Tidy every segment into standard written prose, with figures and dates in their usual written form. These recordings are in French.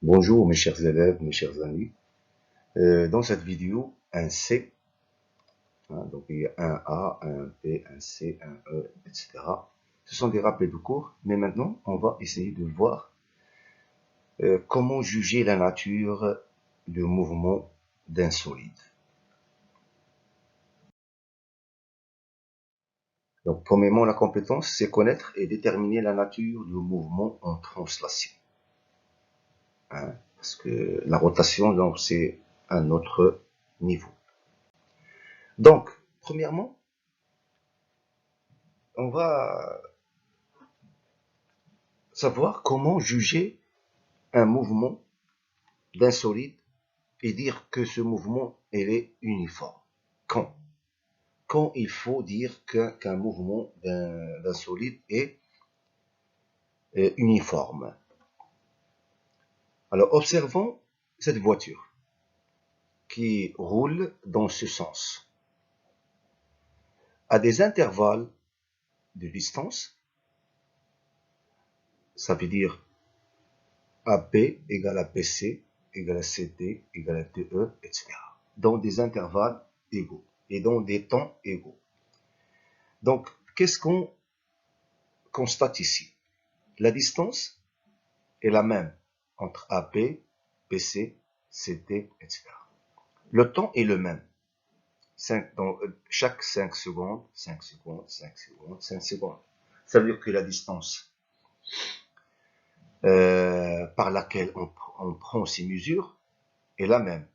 Bonjour mes chers élèves, mes chers amis. Dans cette vidéo, un C, donc il y a un A, un B, un C, un E, etc. Ce sont des rappels de cours, mais maintenant on va essayer de voir comment juger la nature du mouvement d'un solide. Donc premièrement, la compétence, c'est connaître et déterminer la nature du mouvement en translation. Parce que la rotation, donc c'est un autre niveau. Donc, premièrement, on va savoir comment juger un mouvement d'un solide et dire que ce mouvement est uniforme. Quand Quand il faut dire qu'un mouvement d'un solide est uniforme. Alors observons cette voiture qui roule dans ce sens. À des intervalles de distance, ça veut dire AB égale à BC égale à CD égale à DE, etc. Dans des intervalles égaux et dans des temps égaux. Donc, qu'est-ce qu'on constate ici? La distance est la même entre AB, BC, CD, etc. Le temps est le même. Dans chaque 5 secondes, 5 secondes, 5 secondes, 5 secondes. Ça veut dire que la distance par laquelle on prend ces mesures est la même.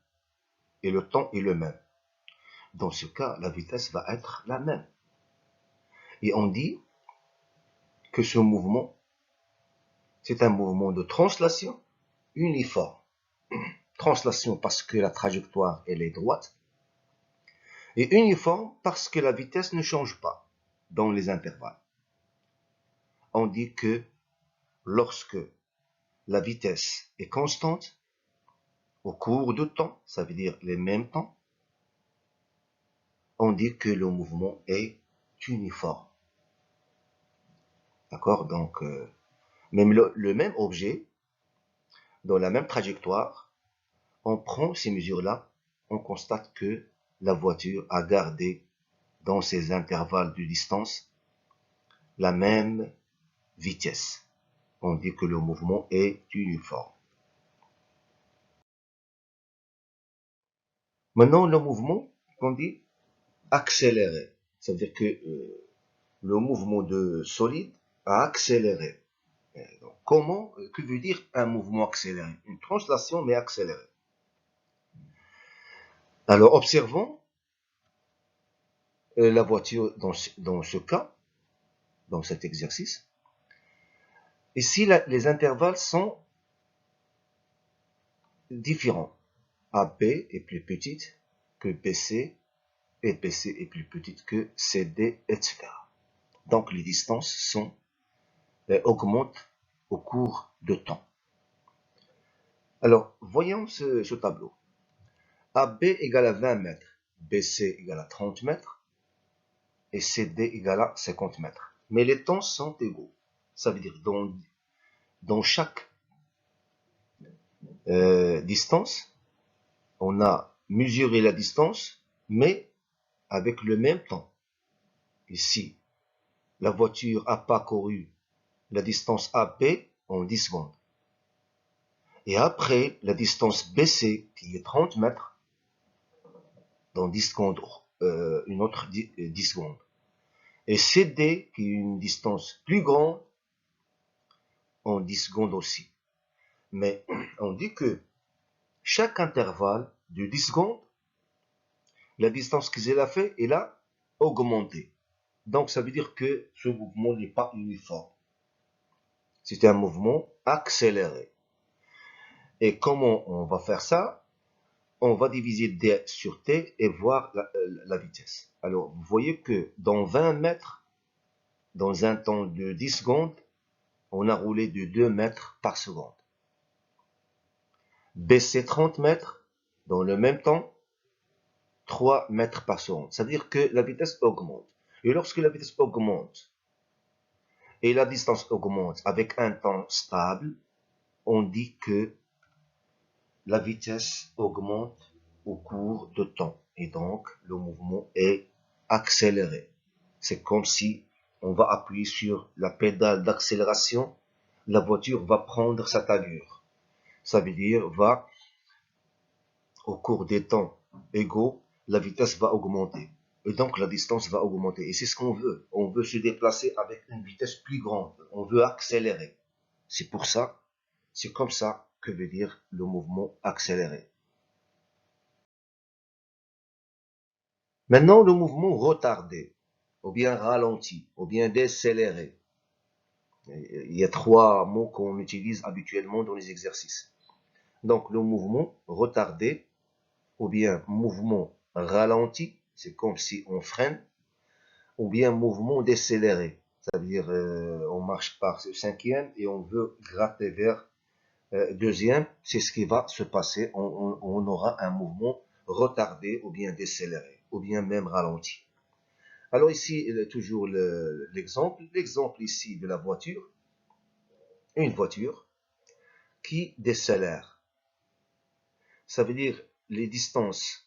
Et le temps est le même. Dans ce cas, la vitesse va être la même. Et on dit que ce mouvement, c'est un mouvement de translation uniforme. Translation parce que la trajectoire, elle est droite. Et uniforme parce que la vitesse ne change pas dans les intervalles. On dit que lorsque la vitesse est constante au cours de temps, ça veut dire les mêmes temps, on dit que le mouvement est uniforme. D'accord? Donc, même le même objet, dans la même trajectoire, on prend ces mesures-là, on constate que la voiture a gardé dans ces intervalles de distance la même vitesse. On dit que le mouvement est uniforme. Maintenant, le mouvement, on dit accéléré. Ça veut dire que le mouvement de solide a accéléré. Donc, que veut dire un mouvement accéléré? Une translation, mais accélérée. Alors, observons la voiture dans ce cas, dans cet exercice. Ici, les intervalles sont différents. AB est plus petite que BC et BC est plus petite que CD, etc. Donc, les distances augmentent au cours de temps. Alors, voyons ce tableau. AB égale à 20 mètres, BC égale à 30 mètres et CD égale à 50 mètres. Mais les temps sont égaux. Ça veut dire dans chaque distance, on a mesuré la distance, mais avec le même temps. Ici, la voiture a parcouru la distance AB en 10 secondes. Et après, la distance BC, qui est 30 mètres, dans 10 secondes, une autre 10 secondes. Et CD, qui est une distance plus grande, en 10 secondes aussi. Mais on dit que chaque intervalle de 10 secondes, la distance qu'ils a fait, elle a augmenté. Donc ça veut dire que ce mouvement n'est pas uniforme. C'est un mouvement accéléré. Et comment on va faire ça? On va diviser D sur T et voir la vitesse. Alors, vous voyez que dans 20 mètres, dans un temps de 10 secondes, on a roulé de 2 mètres par seconde. BC 30 mètres, dans le même temps, 3 mètres par seconde. C'est-à-dire que la vitesse augmente. Et lorsque la vitesse augmente et la distance augmente avec un temps stable, on dit que la vitesse augmente au cours de temps et donc le mouvement est accéléré. C'est comme si on va appuyer sur la pédale d'accélération, la voiture va prendre sa allure. Ça veut dire au cours des temps égaux, la vitesse va augmenter. Et donc la distance va augmenter. Et c'est ce qu'on veut. On veut se déplacer avec une vitesse plus grande. On veut accélérer. C'est pour ça, c'est comme ça que veut dire le mouvement accéléré. Maintenant, le mouvement retardé, ou bien ralenti, ou bien décéléré. Il y a trois mots qu'on utilise habituellement dans les exercices. Donc, le mouvement retardé, ou bien mouvement ralenti, c'est comme si on freine, ou bien mouvement décéléré. C'est-à-dire, on marche par ce cinquième et on veut gratter vers deuxième. C'est ce qui va se passer. On aura un mouvement retardé, ou bien décéléré, ou bien même ralenti. Alors ici, toujours l'exemple. L'exemple ici de la voiture. Une voiture qui décélère. Ça veut dire les distances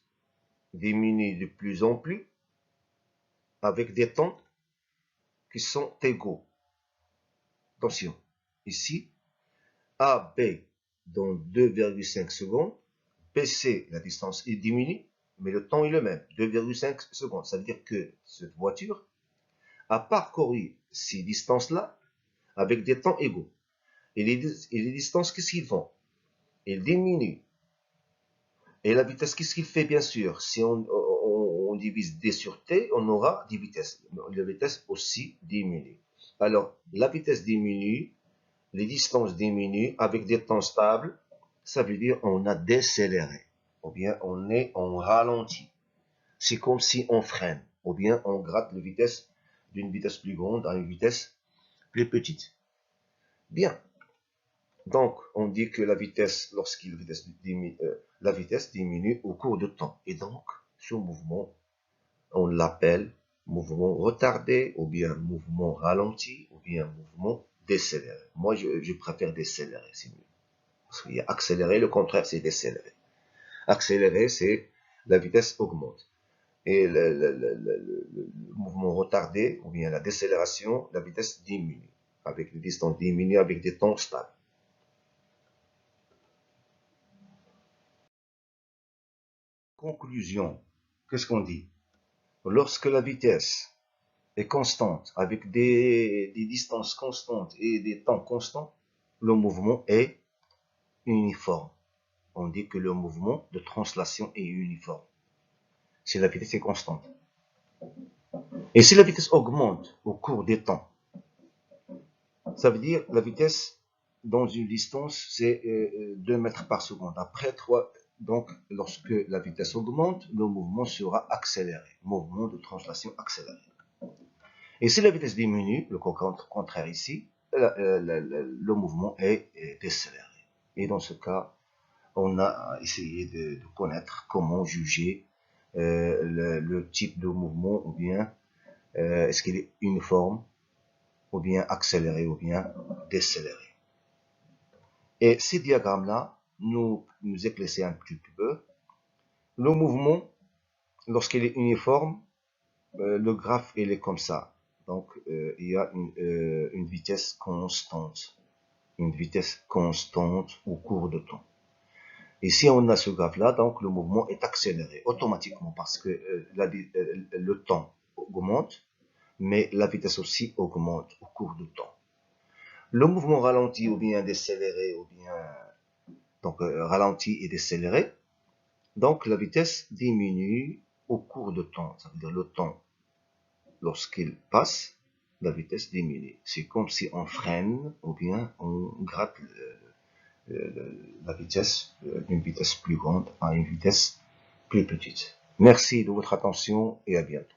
diminuent de plus en plus avec des temps qui sont égaux. Attention, ici, AB dans 2,5 secondes, BC, la distance est diminue, mais le temps est le même, 2,5 secondes. Ça veut dire que cette voiture a parcouru ces distances-là avec des temps égaux. Et les distances, qu'est-ce qu'ils font? Ils diminuent. Et la vitesse, qu'est-ce qu'il fait, bien sûr? Si on divise D sur T, on aura des vitesses. La vitesse aussi diminue. Alors, la vitesse diminue, les distances diminuent avec des temps stables. Ça veut dire on a décéléré. Ou bien on est en ralenti. C'est comme si on freine. Ou bien on gratte la vitesse d'une vitesse plus grande à une vitesse plus petite. Bien. Donc, on dit que la vitesse, lorsqu'il la vitesse diminue au cours de temps. Et donc, ce mouvement, on l'appelle mouvement retardé, ou bien mouvement ralenti, ou bien mouvement décéléré. Moi, je préfère décélérer, c'est mieux. Parce qu'il y a accéléré, le contraire, c'est décélérer. Accélérer, c'est la vitesse augmente. Et le mouvement retardé, ou bien la décélération, la vitesse diminue. Avec les distances diminuées, avec des temps stables. Conclusion, qu'est-ce qu'on dit? Lorsque la vitesse est constante, avec des distances constantes et des temps constants, le mouvement est uniforme. On dit que le mouvement de translation est uniforme. Si la vitesse est constante. Et si la vitesse augmente au cours des temps, ça veut dire la vitesse dans une distance, c'est 2 mètres par seconde. Après 3, donc lorsque la vitesse augmente, le mouvement sera accéléré. Mouvement de translation accéléré. Et si la vitesse diminue, le contraire ici, le mouvement est décéléré. Et dans ce cas, on a essayé de connaître comment juger le type de mouvement, ou bien est-ce qu'il est uniforme, ou bien accéléré, ou bien décéléré. Et ces diagrammes-là nous éclaircissent un petit peu. Le mouvement, lorsqu'il est uniforme, le graphe il est comme ça. Donc il y a une vitesse constante. Une vitesse constante au cours de temps. Et si on a ce graphe-là, donc le mouvement est accéléré automatiquement parce que le temps augmente, mais la vitesse aussi augmente au cours du temps. Le mouvement ralenti ou bien décéléré, ou bien donc ralenti et décéléré, donc la vitesse diminue au cours de temps. Ça veut dire le temps, lorsqu'il passe, la vitesse diminue. C'est comme si on freine ou bien on gratte la vitesse d'une vitesse plus grande à une vitesse plus petite. Merci de votre attention et à bientôt.